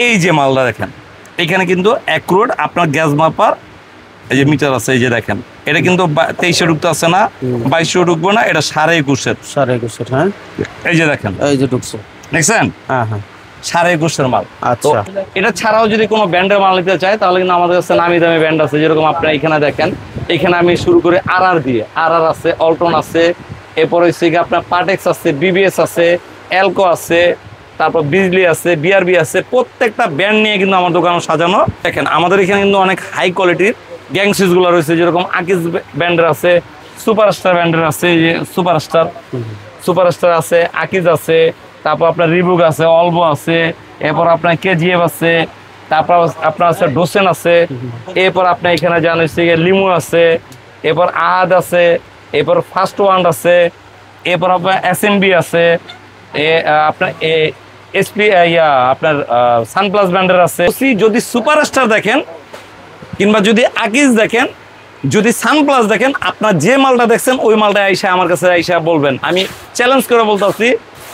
এই যে মালটা দেখেন, এখানে কিন্তু অ্যাকুরেট আপনার গ্যাস মাপার এই যে মিটার আছে, এই যে দেখেন এটা কিন্তু 2300 ঢুকতে আছে না, 2200 ঢুকবো না, এটা 21.5 21.5। হ্যাঁ, এই যে দেখেন, এই যে ঢুকছে, দেখছেন? হ্যাঁ হ্যাঁ, 21.5 মাল। আচ্ছা, এটা ছাড়াও যদি কোনো ব্র্যান্ডের মাল নিতে চায় তাহলে কিন্তু আমাদের কাছে নামি দামি ব্র্যান্ড আছে, যেরকম আপনারা এখানে দেখেন, এখানে আমি শুরু করে RR দিয়ে, RR আছে, অল্টন আছে, এরপর হচ্ছে কি আপনার পাটেক্স আছে, BBS আছে, এলকো আছে, তারপর বিজলি আছে, BRB আছে, প্রত্যেকটা ব্র্যান্ড নিয়ে কিন্তু আমার দোকানে সাজানো। দেখেন আমাদের এখানে কিন্তু অনেক হাই কোয়ালিটির গ্যাং সুইচগুলো রয়েছে, যেরকম আকিজ ব্র্যান্ডের আছে, সুপারস্টার ব্র্যান্ডের আছে, এই যে সুপারস্টার আছে, আকিজ আছে, তারপর আপনার রিবুক আছে, অলবো আছে, এরপর আপনার KGF আছে, তারপর আপনার আছে ডোসেন আছে, এরপর আপনার এখানে জানেন লিমু আছে, এরপর আহাদ আছে, এরপর ফার্স্ট ওয়ান্ড আছে, এরপর আপনার SMB আছে, আপনার SP আপনার সানপ্লাস ব্র্যান্ডের আছে। যদি সুপারস্টার দেখেন কিংবা যদি আকিজ দেখেন, যদি সানপ্লাস দেখেন, আপনার যে মালটা দেখছেন ওই মালটা আইসা আমার কাছে আইসা বলবেন। আমি চ্যালেঞ্জ করে বলতেছি,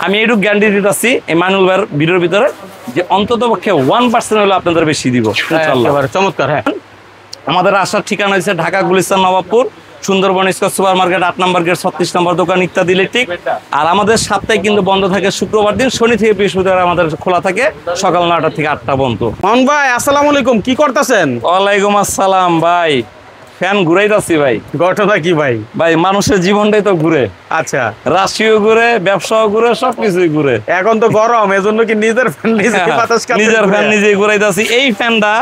আমি এইটুকু গ্যারান্টি দিতেছি এই মাইনুল ভাইয়ের ভিডিওর ভিতরে, যে অন্তত পক্ষে 1% হলে আপনাদের বেশি দিব ইনশাআল্লাহ। চমৎকার। হ্যাঁ, আমাদের আসার ঠিকানা হচ্ছে Dhaka Gulistan Nawabpur, Sundarban square super market 8 নম্বর গেট 36 নম্বর দোকান ইত্যাদি ইলেকট্রিক। আর আমাদের সপ্তাহে কিন্তু বন্ধ থাকে শুক্রবার দিন, শনি থেকে বৃহস্পতিবার আমাদের খোলা থাকে সকাল 9টা থেকে 8টা পর্যন্ত। মোহন ভাই আসসালামু আলাইকুম, কি করতেছেন? ওয়ালাইকুম আসসালাম ভাই, ফ্যান ঘুরাইতাছি ভাই। ঘটনা কি ভাই? ভাই মানুষের জীবনটাই তো ঘুরে, আচ্ছা, রাশিও ঘুরে, ব্যবসাও ঘুরে, সবকিছুই ঘুরে। এখন তো গরম, এজন্য কি নিজের ফ্যান নিজের ফ্যান নিজেই ঘুরাইতাছি। এই ফ্যানটা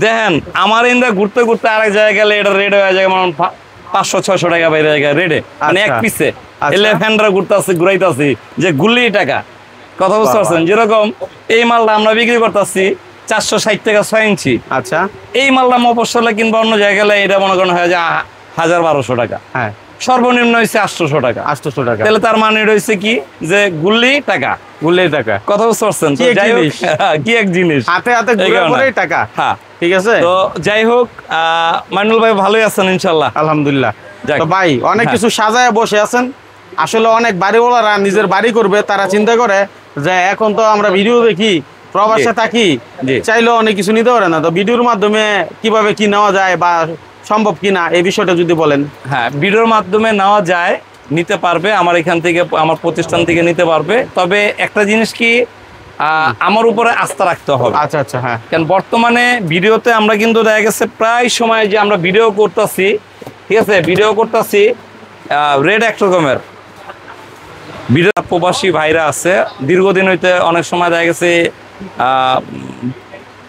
দেখেন আমার ইন্দা ঘুরতে ঘুরতে আরেক জায়গায় গেলে এটা রেড হয়ে যায়, মানে 500-600 টাকা বাইরে জায়গায় রেডে, মানে এক পিসে এলে ফ্যানটা ঘুরাইতাছি যে গুল্লি টাকা। কথা বুঝতে পারছেন? যেরকম এই মালটা আমরা বিক্রি করতেছি 460 টাকা 6 ইঞ্চি। আচ্ছা, এই মালটা মফস্বলে কিংবা অন্য জায়গায় গেলে এটা মনে করেন হয়ে যায় 1000-1200 টাকা। হ্যাঁ, সর্বনিম্ন হয়েছে 800 টাকা। 800 টাকা। তাহলে তার মানে রয়েছে কি যে গুল্লি টাকা। কথা বুঝতে পারছেন? কি এক জিনিস, হাতে হাতে ঘুরে টাকা। হ্যাঁ, ঠিক আছে। তো যাই হোক, মাইনুল ভাই ভালোই আছেন ইনশাআল্লাহ? আলহামদুলিল্লাহ। তো ভাই অনেক কিছু সাজায় বসে আছেন, আসলে অনেক বাড়িওয়ালারা নিজের বাড়ি করবে, তারা চিন্তা করে যে এখন তো আমরা ভিডিও দেখি, প্রবাসে থাকি, চাইলেও অনেক কিছু নিতে পারে না, তো ভিডিওর মাধ্যমে কিভাবে কি নেওয়া যায় বা সম্ভব কিনা এই বিষয়টা যদি বলেন। হ্যাঁ, ভিডিওর মাধ্যমে নেওয়া যায়, নিতে পারবে, আমার এখান থেকে আমার প্রতিষ্ঠান থেকে নিতে পারবে। তবে একটা জিনিস কি, আমার উপরে আস্থা রাখতে হবে। আচ্ছা আচ্ছা, হ্যাঁ। কারণ বর্তমানে ভিডিওতে আমরা কিন্তু দেখা গেছে প্রায় সময় যে আমরা ভিডিও করতেছি, ঠিক আছে, ভিডিও করতেছি রেড এক রকমের ভিডিও। প্রবাসী ভাইরা আছে দীর্ঘদিন হইতে, অনেক সময় দেখা গেছে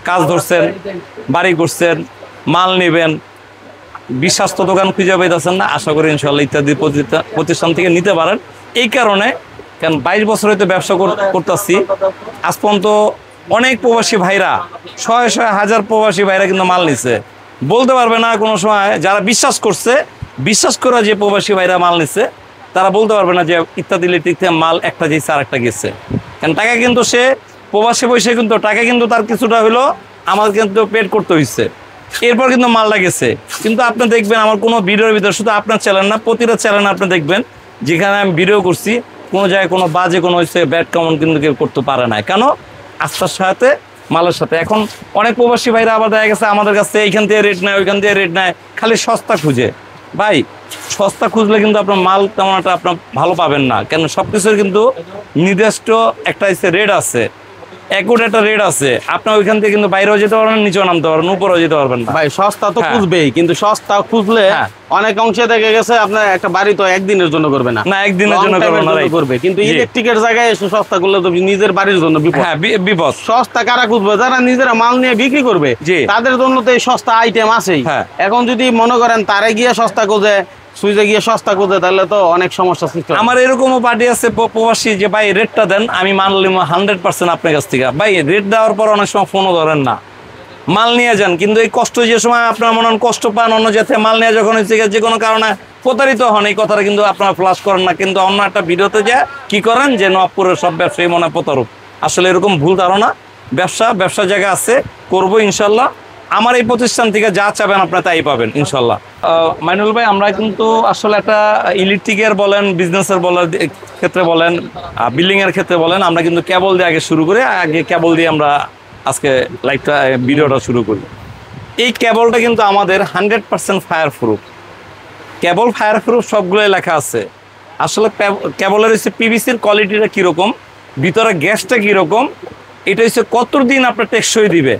কাজ ধরছেন, বাড়ি করছেন, মাল নেবেন, বিশ্বস্ত দোকান খুঁজে পাইতেছেন না, আশা করি ইনশাআল্লাহ ইত্যাদি প্রতিষ্ঠান থেকে নিতে পারেন। এই কারণে, কারণ 22 বছর হইতে ব্যবসা করতেছি, আজ পর্যন্ত অনেক প্রবাসী ভাইরা, শয়ে হাজার প্রবাসী ভাইরা কিন্তু মাল নিচ্ছে। বলতে পারবে না কোনো সময়, যারা বিশ্বাস করছে, বিশ্বাস করা যে প্রবাসী ভাইরা মাল নিচ্ছে, তারা বলতে পারবে না যে ইত্যাদি ইলেকট্রিক থেকে মাল একটা গেছে আর একটা গেছে। কারণ টাকা কিন্তু সে প্রবাসী বসে কিন্তু টাকা কিন্তু তার কিছুটা হলো আমাদের কিন্তু পেড করতে হয়েছে, এরপর কিন্তু মালটা গেছে। কিন্তু আপনি দেখবেন আমার কোনো ভিডিওর ভিতরে, শুধু আপনার চ্যানেল না, প্রতিটা চ্যানেল আপনি দেখবেন যেখানে আমি ভিডিও করছি, কোনো জায়গায় কোনো বাজে কোনো হচ্ছে ব্যাড কমেন্ট কিন্তু কেউ করতে পারে না। কেন? আস্থার সাথে, মালের সাথে। এখন অনেক প্রবাসী ভাইরা আবার দেখা গেছে আমাদের কাছে এইখান থেকে রেট নেয়, ওইখান থেকে রেট নেয়, খালি সস্তা খুঁজে। ভাই সস্তা খুঁজলে কিন্তু আপনার মাল তেমন একটা আপনার ভালো পাবেন না, কেন সব কিছুর কিন্তু নির্দিষ্ট একটা রেট আছে, অ্যাকুরেট একটা রেট আছে। আপনার ওইখান থেকে কিন্তু বাইরেও যেতে পারবেন, নিচেও নামতে পারবেন, উপরেও যেতে পারবেন না। ভাই সস্তা তো খুঁজবেই, কিন্তু সস্তা খুঁজলে অনেক অংশে দেখে গেছে আপনার একটা বাড়ি তো একদিনের জন্য করবে না, একদিনের জন্য করবে। কিন্তু ইলেকট্রিকের জায়গায় এসে সস্তা করলে তো নিজের বাড়ির জন্য বিপদ। সস্তা কারা খুঁজবে? যারা নিজেরা মাল নিয়ে বিক্রি করবে, তাদের জন্য তো এই সস্তা আইটেম আছেই। এখন যদি মনে করেন তারে গিয়ে সস্তা খুঁজে, সুইজে গিয়ে সস্তা করতে, তাহলে তো অনেক সমস্যা সৃষ্টি হয়। আমার এরকমও পার্টি আছে প্রবাসী, যে ভাই রেটটা দেন, আমি মাল নিব 100% আপনার কাছ থেকে। ভাই রেট দেওয়ার পর অনেক সময় ফোনও ধরেন না, মাল নিয়ে যান, কিন্তু এই কষ্ট যে সময় আপনার মনে হন কষ্ট পান, অন্য জায়গায় মাল নিয়ে যখন হচ্ছে যে কোনো কারণে প্রতারিত হন, এই কথাটা কিন্তু আপনারা ফ্লাশ করেন না। কিন্তু অন্য একটা ভিডিওতে যা কি করেন যে নবপুরের সব ব্যবসায়ী মনে হয় প্রতারক। আসলে এরকম ভুল ধারণা। ব্যবসা জায়গা আছে, করবো ইনশাল্লাহ। আমার এই প্রতিষ্ঠান থেকে যা চাবেন আপনারা তাই পাবেন ইনশাল্লাহ। মাইনুল ভাই, আমরা কিন্তু আসলে একটা ইলেকট্রিকের বলেন, বিজনেসের ক্ষেত্রে বলেন, বিল্ডিং এর ক্ষেত্রে বলেন, আমরা কিন্তু কেবল দিয়ে আগে শুরু করে, আগে কেবল দিয়ে আমরা আজকে লাইভটা ভিডিওটা শুরু করি। এই কেবলটা কিন্তু আমাদের 100% ফায়ার প্রুফ। কেবল ফায়ার প্রুফ সবগুলোই লেখা আছে। আসলে কেবলের হচ্ছে পিভিসির কোয়ালিটিটা কীরকম, ভিতরে গ্যাসটা কীরকম, এটা হচ্ছে কতদিন আপনার টেকসই দিবে,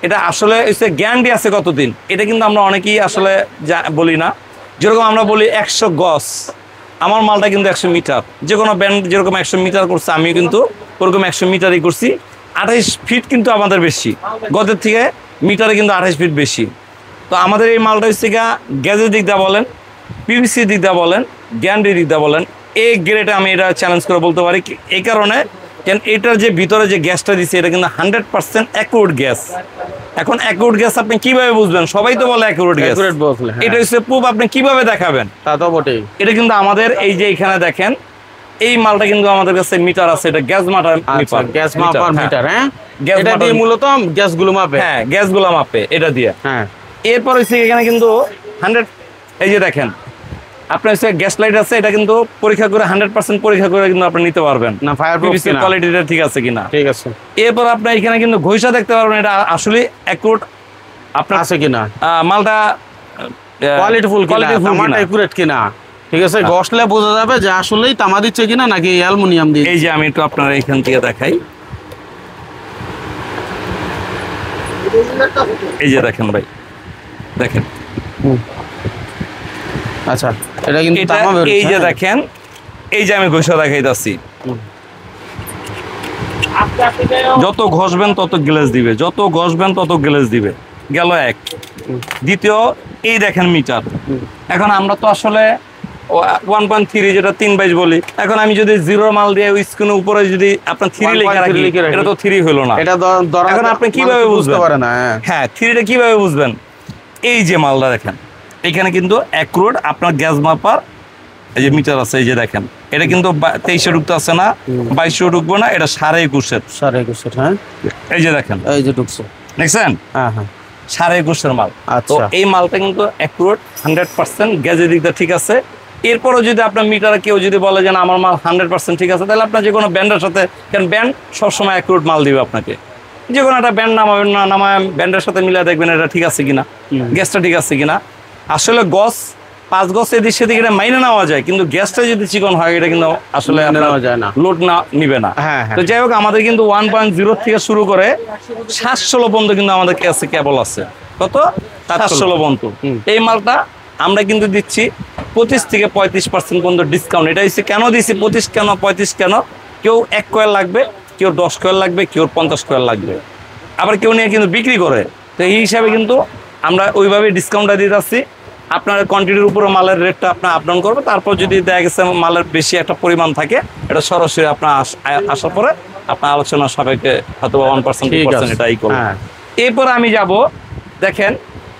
এটা আসলে হচ্ছে গ্যারান্টি আছে কতদিন, এটা কিন্তু আমরা অনেকেই আসলে বলি না। যেরকম আমরা বলি 100 গজ, আমার মালটা কিন্তু 100 মিটার। যে কোনো ব্যান্ড যেরকম 100 মিটার করছে, আমিও কিন্তু ওরকম 100 মিটারই করছি। 28 ফিট কিন্তু আমাদের বেশি, গজের থেকে মিটারে কিন্তু 28 ফিট বেশি। তো আমাদের এই মালটা হচ্ছে গ্যাসের দিক দিয়ে বলেন, পিভিসির দিক দিয়ে বলেন, গ্যারান্টির দিক দিয়ে বলেন, এই গ্রেডে আমি এটা চ্যালেঞ্জ করে বলতে পারি। এই কারণে কেন এটার যে ভিতরে যে গ্যাসটা দিচ্ছে, এটা কিন্তু 100% অ্যাকুরেট গ্যাস। এখন অ্যাকুরেট গ্যাস আপনি কিভাবে বুঝবেন? সবাই তো বলে অ্যাকুরেট গ্যাস, এটা হচ্ছে প্রুফ। আপনি কিভাবে দেখাবেন? তা তো বটেই। এটা কিন্তু আমাদের এই যে এখানে দেখেন, এই মালটা কিন্তু আমাদের কাছে মিটার আছে, এটা গ্যাস মাপার গ্যাস মাপার মিটার। হ্যাঁ, এটা দিয়ে মূলত গ্যাসগুলো মাপে। হ্যাঁ, গ্যাসগুলো মাপে এটা দিয়ে। হ্যাঁ, এরপর হচ্ছে এখানে কিন্তু 100, এই যে দেখেন আপনার হচ্ছে গ্যাস লাইট আছে, এটা কিন্তু পরীক্ষা করে 100% পরীক্ষা করে কিন্তু আপনি নিতে পারবেন না ফায়ার প্রুফ কোয়ালিটিটা ঠিক আছে কিনা। ঠিক আছে। এরপর আপনি এখানে কিন্তু ঘষা দেখতে পারবেন এটা আসলে অ্যাকুরেট আপনার আছে কিনা, মালটা কোয়ালিটিফুল কিনা, তামাটা অ্যাকুরেট কিনা। ঠিক আছে, ঘষলে বোঝা যাবে যে আসলেই তামা দিচ্ছে কিনা নাকি অ্যালুমিনিয়াম দিয়ে। এই যে আমি একটু আপনারা এখান থেকে দেখাই, এই যে দেখেন ভাই, দেখেন। আচ্ছা, এটা কিন্তু তামা বের হচ্ছে। এই যে দেখেন, এই যে আমি ঘষা দেখাইতাছি, যত ঘষবেন তত গ্লেজ দিবে, যত ঘষবেন তত গ্লেজ দিবে। গেল এক। দ্বিতীয়, এই দেখেন মিটার। এখন আমরা তো আসলে 1.3 যেটা 3/22 বলি, এখন আমি যদি 0 মাল দিয়ে ওই স্ক্রিনের উপরে যদি আপনার 3 লেখা রাখি, এটা তো 3 হলো না। এখন আপনি কিভাবে বুঝতে পারেন? হ্যাঁ, 3টা কিভাবে বুঝবেন? এই যে মালটা দেখেন, এখানে কিন্তু অ্যাকুরেট আপনার গ্যাস মাপার এই যে মিটার আছে, এই যে দেখেন, এটা কিন্তু 2300 ঢুকতে আছে না, 2200 ঢুকবো না, এটা 21.5 21.5। হ্যাঁ, এই যে দেখেন, এই যে ঢুকছে, দেখছেন? হ্যাঁ হ্যাঁ, 21.5 মাল। তো আচ্ছা, এই মালটা কিন্তু অ্যাকুরেট 100%, গ্যাসের দিকটা ঠিক আছে। এরপরও যদি আপনার মিটারে কেউ যদি বলে যে আমার মাল 100% ঠিক আছে, তাহলে আপনার যে কোনো ব্যান্ডের সাথে, কারণ ব্যান্ড সবসময় অ্যাকুরেট মাল দিবে আপনাকে, যে কোনো একটা ব্যান্ড নামাবেন না, নামায় ব্যান্ডের সাথে মিলে দেখবেন এটা ঠিক আছে কিনা, গ্যাসটা ঠিক আছে কিনা। আসলে গজ 5 গজ এদিক সেদিক এটা মাইনে নেওয়া যায়, কিন্তু গ্যাসটা যদি চিকন হয় এটা কিন্তু আসলে লোড না নিবে না। তো যাই হোক, আমাদের কিন্তু 1.0 থেকে শুরু করে 716 পর্যন্ত কিন্তু আমাদের কাছে কেবল আছে। কত? 716 পর্যন্ত। এই মালটা আমরা কিন্তু দিচ্ছি 25 থেকে 35% পর্যন্ত ডিসকাউন্ট। এটা হচ্ছে কেন দিচ্ছি 25 কেন 35 কেন? কেউ 1 কয়েল লাগবে, কেউ 10 কয়েল লাগবে, কেউ 50 কয়েল লাগবে, আবার কেউ নিয়ে কিন্তু বিক্রি করে। তো এই হিসাবে কিন্তু আমরা ওইভাবে ডিসকাউন্টটা দিয়ে যাচ্ছি। আপনার কোয়ান্টিটির উপরে মালের রেটটা আপনার আপ ডাউন করবে। তারপর যদি দেখা গেছে মালের বেশি একটা পরিমাণ থাকে, এটা সরাসরি আপনার আসার পরে আপনার আলোচনা সাপেক্ষে হয়তো 1% 2% এটাই করবে। এরপরে আমি যাব, দেখেন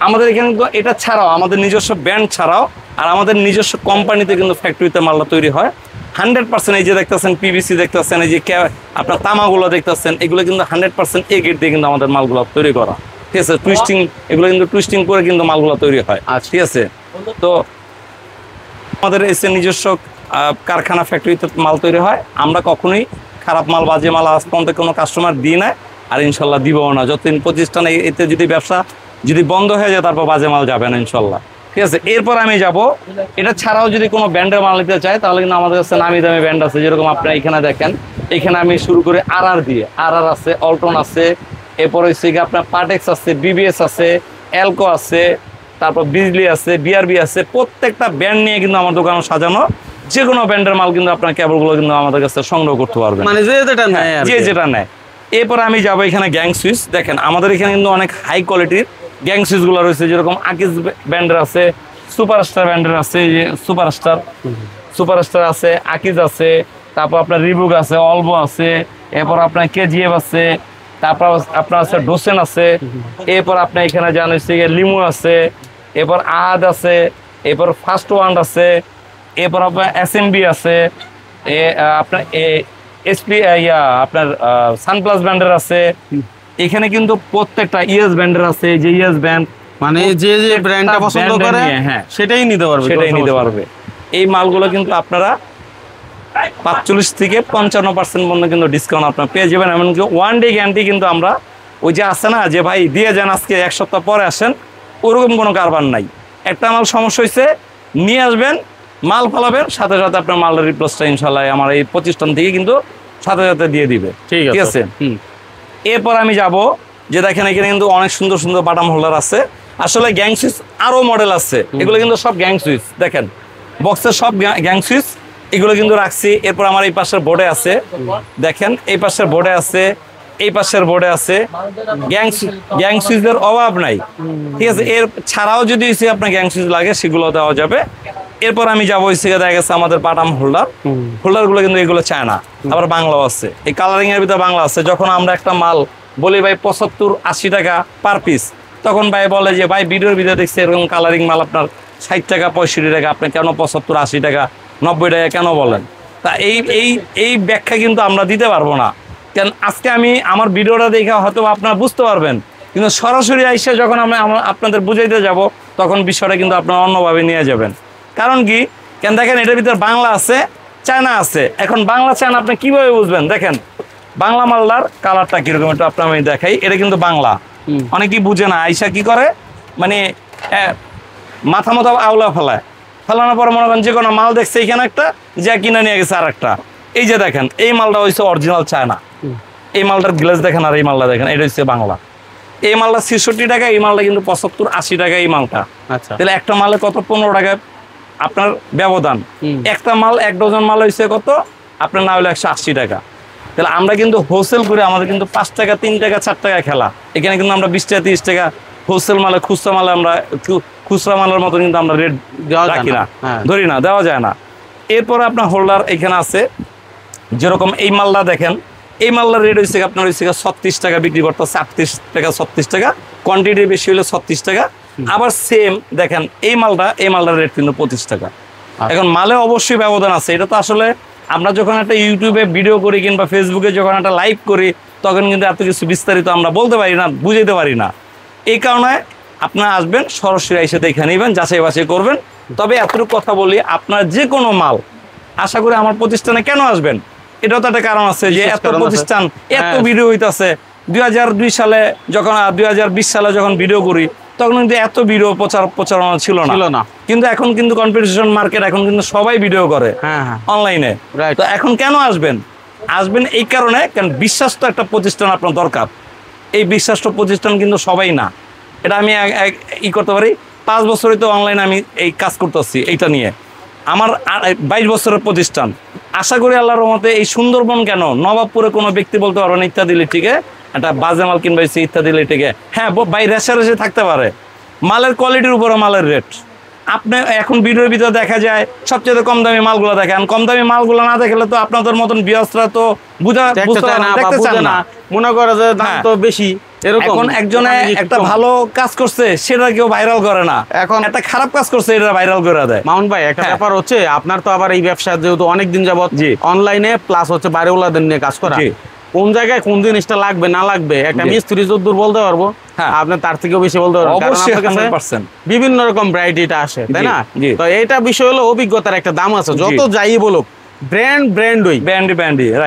আমাদের এখানে কিন্তু এটা ছাড়াও আমাদের নিজস্ব ব্র্যান্ড ছাড়াও আর আমাদের নিজস্ব কোম্পানিতে কিন্তু ফ্যাক্টরিতে মালটা তৈরি হয় 100%। এই যে দেখতেছেন পিভিসি দেখতেছেন, এই যে আপনার তামাগুলো দেখতেছেন, এগুলো কিন্তু 100% এ গ্রেড দিয়ে কিন্তু আমাদের মালগুলো তৈরি করা। ঠিক আছে, টুইস্টিং, এগুলো কিন্তু টুইস্টিং করে কিন্তু মালগুলো তৈরি হয়। ঠিক আছে, তো আমাদের এসে নিজস্ব কারখানা ফ্যাক্টরিতে মাল তৈরি হয়। আমরা কখনোই খারাপ মাল, বাজে মাল আজ পর্যন্ত কোনো কাস্টমার দিই না, আর ইনশাল্লাহ দিবও না। যতদিন প্রতিষ্ঠানে এতে যদি ব্যবসা যদি বন্ধ হয়ে যায়, তারপর বাজে মাল যাবে না ইনশাল্লাহ। ঠিক আছে, এরপর আমি যাব, এটা ছাড়াও যদি কোনো ব্র্যান্ডের মাল নিতে চাই, তাহলে কিন্তু আমাদের কাছে নামি দামি ব্র্যান্ড আছে। যেরকম আপনারা এখানে দেখেন, এখানে আমি শুরু করে RR দিয়ে, RR আছে, অল্টন আছে, এরপর হচ্ছে আপনার পার্টেক্স আছে, BBS আছে, এলকো আছে, তারপর বিজলি আছে, BRB আছে। প্রত্যেকটা ব্র্যান্ড নিয়ে কিন্তু আমার দোকানে সাজানো। যে কোনো ব্র্যান্ডের মাল কিন্তু আপনার কেবলগুলো কিন্তু আমাদের কাছে সংগ্রহ করতে পারবেন, মানে যে যেটা নেয়। এরপর আমি যাবো এখানে গ্যাং সুইচ। দেখেন আমাদের এখানে কিন্তু অনেক হাই কোয়ালিটির গ্যাং সুইচগুলো রয়েছে। যেরকম আকিজ ব্র্যান্ডের আছে, সুপারস্টার ব্র্যান্ডের আছে, যে সুপারস্টার আছে, আকিজ আছে, তারপর আপনার রিবুক আছে, অলবো আছে, এরপর আপনার KGF আছে, তারপর আপনার আছে ডোসেন আছে, এরপর আপনার এখানে জানেন হচ্ছে লিমু আছে, এরপর আহাদ আছে, এরপর ফার্স্ট ওয়ান্ড আছে, এরপর আপনার SMB আছে, আপনার SP আপনার সানপ্লাস ব্র্যান্ডের আছে। এখানে কিন্তু প্রত্যেকটা ইএস ব্র্যান্ডের আছে, যে ইএস ব্র্যান্ড মানে যে যে ব্র্যান্ডটা পছন্দ করে সেটাই নিতে পারবে। এই মালগুলো কিন্তু আপনারা 45 থেকে 55% পর্যন্ত কিন্তু ডিসকাউন্ট আপনারা পেয়ে যাবেন। এমনকি 1 ডে গ্যারান্টি কিন্তু আমরা ওই যে আছে না যে ভাই দিয়ে যান আজকে 1 সপ্তাহ পরে আসেন, ওরকম কোনো কারবার নাই। একটা মাল সমস্যা হয়েছে নিয়ে আসবেন, মাল ফালাবেন, সাথে সাথে আপনার মালের রিপ্লেসটা ইনশাল্লাহ আমার এই প্রতিষ্ঠান থেকে কিন্তু সাথে সাথে দিয়ে দিবে। ঠিক আছে। এরপর আমি যাব যে দেখেন এখানে কিন্তু অনেক সুন্দর সুন্দর বাটাম হোল্ডার আছে। আসলে গ্যাং সুইচ আরো মডেল আছে, এগুলো কিন্তু সব গ্যাং সুইচ, দেখেন বক্সের সব গ্যাং সুইচ এগুলো কিন্তু রাখছি। এরপর আমার এই পাশের বোর্ডে আছে, দেখেন এই পাশের বোর্ডে আছে, এই পাশের বোর্ডে আছে, গ্যাং সুইচের অভাব নাই। ঠিক আছে, এর ছাড়াও যদি আপনার গ্যাং সুইচ লাগে সেগুলো দেওয়া যাবে। এরপর আমি যাবো দেখা গেছে আমাদের বাটাম হোল্ডার গুলো কিন্তু এগুলো চায় না, আবার বাংলাও আছে, এই কালারিং এর ভিতরে বাংলা আছে। যখন আমরা একটা মাল বলি ভাই 75-80 টাকা পার পিস, তখন ভাই বলে যে ভাই ভিডিওর ভিতরে দেখছি এরকম কালারিং মাল আপনার 60 টাকা 65 টাকা, আপনি কেন 75-80 টাকা 90 টাকা কেন বলেন? তা এই ব্যাখ্যা কিন্তু আমরা দিতে পারবো না, কারণ আজকে আমি আমার ভিডিওটা দেখে হয়তো আপনারা বুঝতে পারবেন, কিন্তু সরাসরি আইসা যখন আমরা আপনাদের বুঝাইতে যাব তখন বিষয়টা কিন্তু আপনারা অন্যভাবে নিয়ে যাবেন। কারণ কি, কেন দেখেন এটার ভিতরে বাংলা আছে, চায়না আছে। এখন বাংলা চায়না আপনি কিভাবে বুঝবেন? দেখেন বাংলা মালদার কালারটা কিরকম, একটু আপনার আমি দেখাই। এটা কিন্তু বাংলা, অনেকেই বুঝে না, আইসা কি করে মানে মাথা মতো আওলা ফেলানোর পরে মনে করেন যে কোনো মাল দেখছে এখানে একটা, যা কিনে নিয়ে গেছে আর একটা। এই যে দেখেন এই মালটা হচ্ছে অরিজিনাল চায়না, এই মালটার গ্লাস দেখেন, আর এই মালটা দেখেন, এটা হচ্ছে বাংলা। এই মালটা 66 টাকা, এই মালটা কিন্তু 75-80 টাকা এই মালটা। আচ্ছা, তাহলে একটা মালে কত? 15 টাকা আপনার ব্যবধান। একটা মাল 1 ডজন মাল হয়েছে কত আপনার, না হলে 180 টাকা। তাহলে আমরা কিন্তু হোলসেল করে আমাদের কিন্তু 5 টাকা 3 টাকা 4 টাকা খেলা। এখানে কিন্তু আমরা 20 টাকা 30 টাকা হোলসেল মালে, খুচরা মালে আমরা খুচরা মালের মতো কিন্তু আমরা রেট রাখি না, ধরি না, দেওয়া যায় না। এরপরে আপনার হোল্ডার এখানে আছে, যেরকম এই মালটা দেখেন, এই মালটার রেট হয়েছে আপনার 36 টাকা বিক্রি করতেছে, 38 টাকা 36 টাকা, কোয়ান্টিটি বেশি হলে 36 টাকা। আবার সেম দেখেন এই মালটার রেট কিন্তু 25 টাকা। এখন মালে অবশ্যই ব্যবধান আছে। এটা তো আসলে আমরা যখন একটা ইউটিউবে ভিডিও করি কিংবা ফেসবুকে যখন একটা লাইভ করি, তখন কিন্তু এত কিছু বিস্তারিত আমরা বলতে পারি না, বুঝাইতে পারি না। এই কারণে আপনারা আসবেন, সরাসরি এসে দেখে নেবেন, যাচাই বাছাই করবেন। তবে এতটুকু কথা বলি, আপনার যে কোনো মাল আশা করি আমার প্রতিষ্ঠানে কেন আসবেন, এটাও তো একটা কারণ আছে, যে এত প্রতিষ্ঠান এত ভিডিও হইতেছে। 2002 সালে যখন 2020 সালে যখন ভিডিও করি, তখন কিন্তু এত ভিডিও প্রচারণা ছিল না। কিন্তু এখন কিন্তু কম্পিটিশন মার্কেট, এখন কিন্তু সবাই ভিডিও করে অনলাইনে। তো এখন কেন আসবেন এই কারণে, কারণ বিশ্বাস তো একটা প্রতিষ্ঠান আপনার দরকার। এই বিশ্বাসটা প্রতিষ্ঠান কিন্তু সবাই না। এটা আমি করতে পারি, 5 বছরই তো অনলাইনে আমি এই কাজ করতেছি এইটা নিয়ে। আমার 22 বছরের প্রতিষ্ঠান। আশা করি আল্লাহর রহমতে এই সুন্দরবন কেন নবাবপুরে কোনো ব্যক্তি বলতে পারবেন ইত্যাদি লিটিকে একটা বাজে মাল কিনবা ইত্যাদি লিটিকে, হ্যাঁ ভাই রেসে থাকতে পারে, মালের কোয়ালিটির উপরে মালের রেট। আপনি এখন ভিডিওর ভিতরে দেখা যায় সবচেয়ে কম দামি মালগুলো দেখেন, কম দামি মালগুলো না দেখলে তো আপনাদের মতন বিয়াসরা তো দেখতে চান না, মনে করে যে দাম তো বেশি। এখন একজনে একটা ভালো কাজ করছে সেটা কেউ ভাইরাল করে না, এখন একটা খারাপ কাজ করছে এটা ভাইরাল করে দেয়। মাউন্ট ভাই একটা ব্যাপার হচ্ছে, আপনার তো আবার এই ব্যবসা যেহেতু অনেকদিন যাবত অনলাইনে প্লাস হচ্ছে বাড়িওয়ালাদের নিয়ে কাজ করা, কোন জায়গায় কোন জিনিসটা লাগবে না লাগবে একটা মিস্ত্রি যতদূর বলতে পারবো, আপনি তার থেকেও বেশি বলতে পারবেন, কারণ আপনার কাছে বিভিন্ন রকম ভ্যারাইটিটা আসে, তাই না? তো এটা বিষয় হলো অভিজ্ঞতার একটা দাম আছে, যত যাই বলুক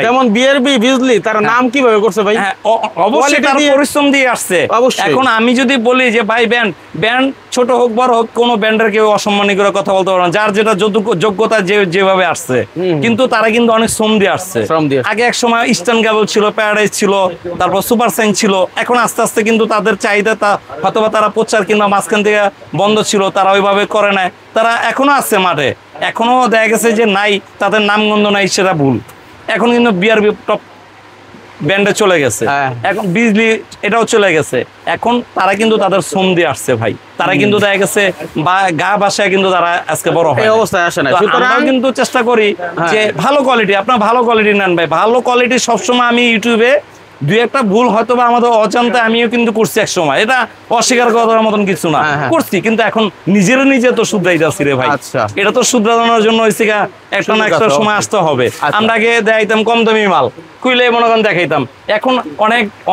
যেমন বিআরবি বিজলি, তার নাম কিভাবে করছে ভাই? অবশ্যই তার পরিশ্রম দিয়ে আসছে। এখন আমি যদি বলি যে ভাই ব্যান্ড ছোট হোক বড় হোক, কোন ব্যান্ডের কেউ অসম্মানী করে কথা বলতে পারবে না, যার যেটা যোগ্যতা যেভাবে আসছে, কিন্তু তারা কিন্তু অনেক শ্রম দিয়ে আসছে। আগে এক সময় ইস্টার্ন কেবল ছিল, প্যারাডাইজ ছিল, তারপর সুপার সাইন ছিল। এখন আস্তে আস্তে কিন্তু তাদের চাহিদা হয়তোবা তারা প্রচার কিংবা মাঝখান থেকে বন্ধ ছিল, তারা ওইভাবে করে নেয়, তারা এখনো আছে মাঠে, এখনো দেখা গেছে যে নাই, তাদের নামগন্ধ নাই, সেটা ভুল। এখন কিন্তু বিআরবি টপ ব্যান্ডে চলে গেছে, এখন বিজলি এটাও চলে গেছে। এখন তারা কিন্তু তাদের শ্রম দিয়ে আসছে ভাই, তারা কিন্তু দেখা গেছে বা গা বাসায় কিন্তু তারা আজকে বড় হয়, এই অবস্থায় আসে না। সুতরাং কিন্তু চেষ্টা করি যে ভালো কোয়ালিটি, আপনার ভালো কোয়ালিটি নেন ভাই, ভালো কোয়ালিটি সবসময়। আমি ইউটিউবে দুই একটা ভুল হয়তো বা আমাদের অজান্তে আমিও কিন্তু করছি এক সময়, এটা অস্বীকার করার মতন কিছু না, করছি, কিন্তু এখন নিজে তো শুধরাই যাচ্ছি রে ভাই। এটা তো শুধরানোর জন্য হয়েছে একটা না একটা সময় আসতে হবে। আমরা আগে দেখাইতাম কম দামি মাল, খুইলে মনে করেন দেখাইতাম। এখন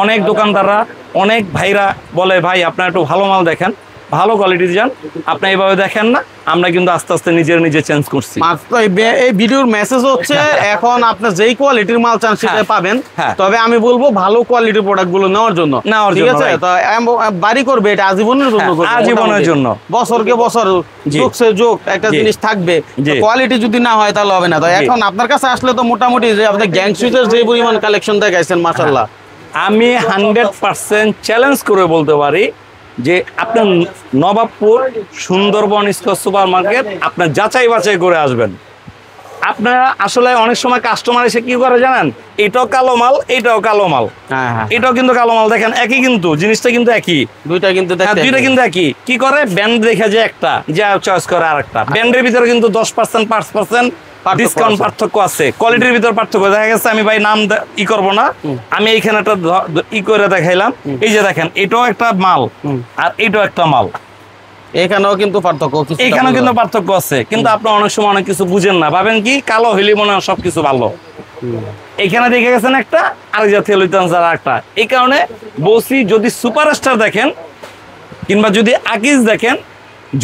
অনেক দোকানদাররা, অনেক ভাইরা বলে ভাই আপনার একটু ভালো মাল দেখেন, ভালো কোয়ালিটি যান, আপনি এইভাবে দেখেন না, আমরা কিন্তু আস্তে আস্তে নিজে চেঞ্জ করছি। মাত্র এই ভিডিওর মেসেজ হচ্ছে এখন আপনি যেই কোয়ালিটির মাল চান সেটা পাবেন, তবে আমি বলবো ভালো কোয়ালিটির প্রোডাক্ট গুলো নেওয়ার জন্য, ঠিক আছে? তো বাড়ি করবে এটা আজীবনের জন্য, আজীবনের জন্য, বছরকে বছর, যোগ সে যোগ একটা জিনিস থাকবে। কোয়ালিটি যদি না হয় তাহলে হবে না। তো এখন আপনার কাছে আসলে তো মোটামুটি যে আপনি গ্যাং সুইচের যে পরিমাণ কালেকশন দেখাইছেন মাশাআল্লাহ, আমি 100% চ্যালেঞ্জ করে বলতে পারি যে আপনার Nawabpur Sundarban square super market আপনার যাচাই বাছাই করে আসবেন। আপনারা আসলে অনেক সময় কাস্টমার এসে কি করে জানেন, এটাও কালো মাল, এটাও কালো মাল, এটাও কিন্তু কালো মাল, দেখেন একই কিন্তু জিনিসটা কিন্তু একই, দুইটা কিন্তু একই। কি করে ব্যান্ড দেখে যে একটা যা চয়েস করে আরেকটা, ব্যান্ডের ভিতরে কিন্তু 10% 5% ডিসকাউন্ট পার্থক্য আছে, কোয়ালিটির ভিতর পার্থক্য দেখা গেছে। আমি ভাই নাম ই করব না, আমি এইখানে একটা ই করে দেখাইলাম, এই যে দেখেন এটাও একটা মাল আর এটাও একটা মাল, এখানেও কিন্তু পার্থক্য আছে। কিন্তু আপনি অনেক সময় অনেক কিছু বুঝেন না, ভাবেন কি কালো হইলে মনে হয় সবকিছু ভালো, এখানে দেখে গেছেন একটা, আরেক জাতীয় লইতেন একটা। এই কারণে বলছি যদি সুপারস্টার দেখেন কিংবা যদি আকিজ দেখেন,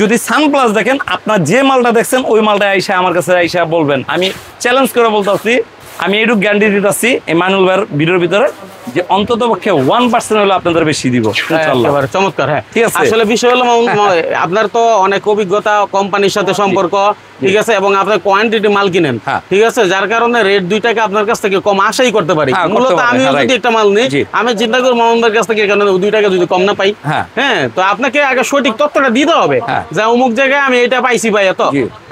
যদি সানপ্লাস দেখেন, আপনার যে মালটা দেখছেন ওই মালটা আইসা আমার কাছে আইসা বলবেন। আমি চ্যালেঞ্জ করে বলতেছি, আমি এইটুকু গ্যারান্টি দিতেছি এই মানুল ভাইয়ের ভিডিওর ভিতরে যে অন্তত পক্ষে 1% হলো আপনাদের বেশি দিব ইনশাআল্লাহ। চমৎকার। হ্যাঁ, ঠিক আছে। আসলে বিষয় হলো আপনার তো অনেক অভিজ্ঞতা, কোম্পানির সাথে সম্পর্ক, ঠিক আছে, এবং আপনার কোয়ান্টিটি মাল কিনেন, ঠিক আছে, যার কারণে রেট 2 টাকা আপনার কাছ থেকে কম আশাই করতে পারি। মূলত আমি যদি একটা মাল নিই, আমি চিন্তা করি মোহাম্মদের কাছ থেকে এখানে 2 টাকা যদি কম না পাই, হ্যাঁ, তো আপনাকে আগে সঠিক তথ্যটা দিতে হবে যে অমুক জায়গায় আমি এটা পাইছি ভাই এত,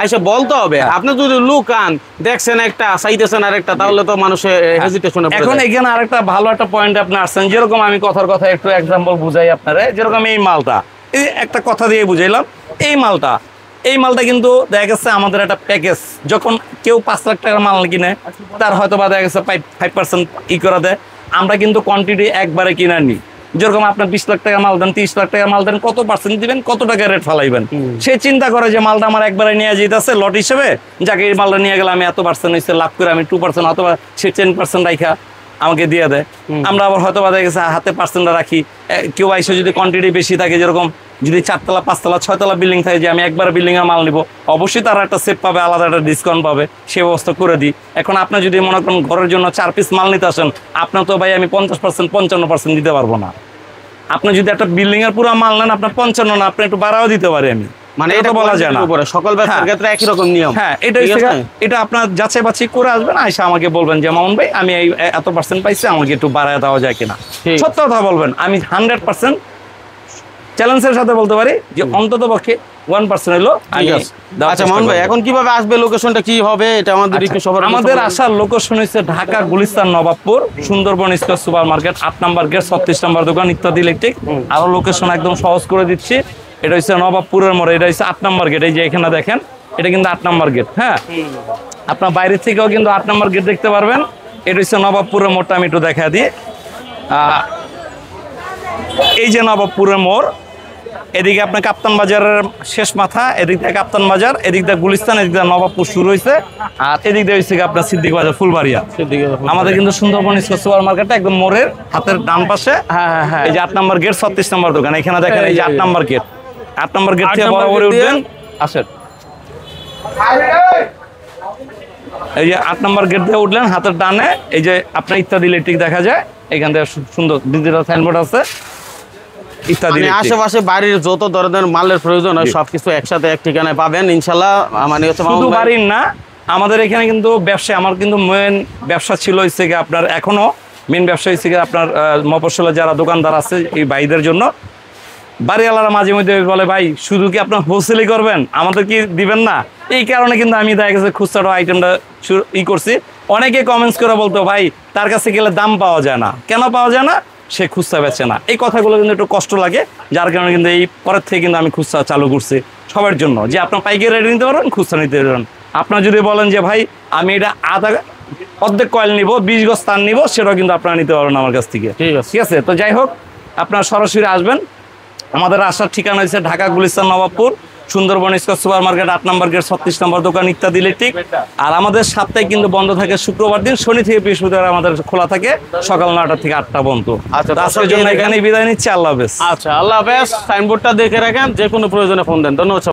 আইসা বলতে হবে। আপনি যদি লুকান দেখছেন একটা চাইতেছেন আরেকটা, তাহলে তো মানুষের হেজিটেশনে পড়ে। এখন এখানে আরেকটা ভালো একটা পয়েন্ট আপনি আসছেন, যেরকম আমি কথার কথা একটু এক্সাম্পল বুঝাই আপনারা, যেরকম এই মালটা, এই একটা কথা দিয়ে বুঝাইলাম, এই মালটা কিন্তু দেখা গেছে আমাদের একটা প্যাকেজ, যখন কেউ 5 লাখ টাকার মাল কিনে তার হয়তো বা দেখা গেছে 5% ই করে দেয়, আমরা কিন্তু কোয়ান্টিটি একবারে কিনে নিই। যেরকম আপনার 20 লাখ টাকা মাল দেন, 30 লাখ টাকা মাল দেন, কত পার্সেন্ট দিবেন, কত টাকা রেট ফালাইবেন, সে চিন্তা করে যে মালটা আমার একবারে নিয়ে যেতেছে লট হিসেবে, যাকে এই মালটা নিয়ে গেলে আমি এত পার্সেন্ট হয়েছে লাভ করে আমি 2% অথবা সে 10% রাখা আমাকে দিয়ে দেয়। আমরা আবার হয়তো দেখা গেছে হাতে পার্সেন্টটা রাখি। কেউ আইসে যদি কোয়ান্টিটি বেশি থাকে, যেরকম যদি 4 তলা 5 তলা 6 তলা বিল্ডিং থাকে, যে আমি একবার বিল্ডিং এর মাল নিব, অবশ্যই তারা একটা সেভ পাবে, আলাদা একটা ডিসকাউন্ট পাবে, সে ব্যবস্থা করে দিই। এখন আপনি যদি মনে করেন ঘরের জন্য 4 পিস মাল নিতে আসেন, আপনার তো ভাই আমি 50% 55% দিতে পারবো না। আপনি যদি একটা বিল্ডিং এর পুরো মাল নেন, আপনার 55 না, আপনি একটু বাড়াও দিতে পারি আমি, মানে এটা বলা যায় না, সকল ব্যবসার ক্ষেত্রে একই রকম নিয়ম। হ্যাঁ, এটা আপনার যাচাই বাছাই করে আসবেন, আইসা আমাকে বলবেন যে মামুন ভাই আমি এই এত পার্সেন্ট পাইছি, আমাকে একটু বাড়ায় দেওয়া যায় কিনা। সত্য কথা বলবেন, আমি 100% চ্যালেঞ্জের সাথে বলতে পারি যে অন্তত পক্ষে 1% হলো। আচ্ছা মামুন ভাই, এখন কিভাবে আসবে, লোকেশনটা কি হবে এটা আমাদের একটু সবার। আমাদের আসার লোকেশন হচ্ছে Dhaka Gulistan Nawabpur Sundarban square super market, 8 নম্বর গেট, 36 নম্বর দোকান, ইত্যাদি ইলেকট্রিক। আরো লোকেশন একদম সহজ করে দিচ্ছি, এটা হচ্ছে নবাবপুরের মোড়ে, এটা হচ্ছে 8 নম্বর গেট, এই যে এখানে দেখেন এটা কিন্তু 8 নম্বর গেট। হ্যাঁ, আপনার বাইরে থেকেও কিন্তু 8 নম্বর গেট দেখতে পারবেন। এটা হচ্ছে নবাবপুরের মোড়টা, আমি একটু দেখা দিই। এই যে নবাবপুরের মোড়, এদিকে আপনার কাপ্তান বাজারের শেষ মাথা, এদিক থেকে কাপ্তান বাজার, এদিক থেকে গুলিস্তান, এদিক থেকে নবাবপুর শুরু হয়েছে, আর এদিক দিয়ে হচ্ছে আপনার সিদ্দিক বাজার ফুলবাড়িয়া। আমাদের কিন্তু সুন্দরবন স্কয়ার সুপার মার্কেটটা একদম মোড়ের হাতের ডান পাশে। এই যে 8 নম্বর গেট, 36 নম্বর দোকান, এখানে দেখেন এই যে 8 নম্বর গেট। 8 নম্বর গেট থেকে বরাবরই উঠবেন, আসেন এই যে 8 নম্বর গেট দিয়ে উঠলেন, হাতের ডানে এই যে আপনার ইত্যাদি ইলেকট্রিক দেখা যায়, এখান থেকে সুন্দর ডিজিটাল সাইনবোর্ড আছে, ইত্যাদি। আশেপাশে বাড়ির যত ধরনের মালের প্রয়োজন হয় সবকিছু একসাথে এক ঠিকানায় পাবেন ইনশাল্লাহ। মানে শুধু বাড়ির না, আমাদের এখানে কিন্তু ব্যবসা, আমার কিন্তু মেন ব্যবসা ছিল হচ্ছে কি আপনার, এখনো মেন ব্যবসা হচ্ছে কি আপনার মফস্বলে যারা দোকানদার আছে এই ভাইদের জন্য। বাড়িওয়ালারা মাঝে মধ্যে বলে ভাই শুধু কি আপনার হোলসেলই করবেন, আমাদের কি দিবেন না? এই কারণে কিন্তু আমি দেখা গেছে খুচরা আইটেমটা করছি। অনেকে কমেন্টস করে বলতো ভাই তার কাছে গেলে দাম পাওয়া যায় না, কেন পাওয়া যায় না, সে খুচরা বেচে না। এই কথাগুলো কিন্তু একটু কষ্ট লাগে, যার কারণে কিন্তু এই পরের থেকে কিন্তু আমি খুচরা চালু করছি সবার জন্য, যে আপনার পাইকারি রেটে নিতে পারবেন, খুচরা নিতে পারবেন। আপনার যদি বলেন যে ভাই আমি এটা অর্ধেক কয়েল নিব, 20 গজ তার নিব, সেটাও কিন্তু আপনারা নিতে পারবেন আমার কাছ থেকে। ঠিক আছে, তো যাই হোক আপনারা সরাসরি আসবেন। আমাদের আসার ঠিকানা হচ্ছে Dhaka Gulistan Nawabpur Sundarban square super market 8 নম্বর গেট 36 নম্বর দোকান ইত্যাদি ইলেকট্রিক। আর আমাদের সাপ্তাহিক কিন্তু বন্ধ থাকে শুক্রবার দিন, শনি থেকে বৃহস্পতিবার আমাদের খোলা থাকে সকাল 9টা থেকে 8টা পর্যন্ত। আচ্ছা, আজকের জন্য এখানেই বিদায় নিচ্ছি, আল্লাহ হাফেজ। আচ্ছা, আল্লাহ হাফেজ। সাইনবোর্ডটা দেখে রাখেন, যে কোনো প্রয়োজনে ফোন দেন। ধন্যবাদ।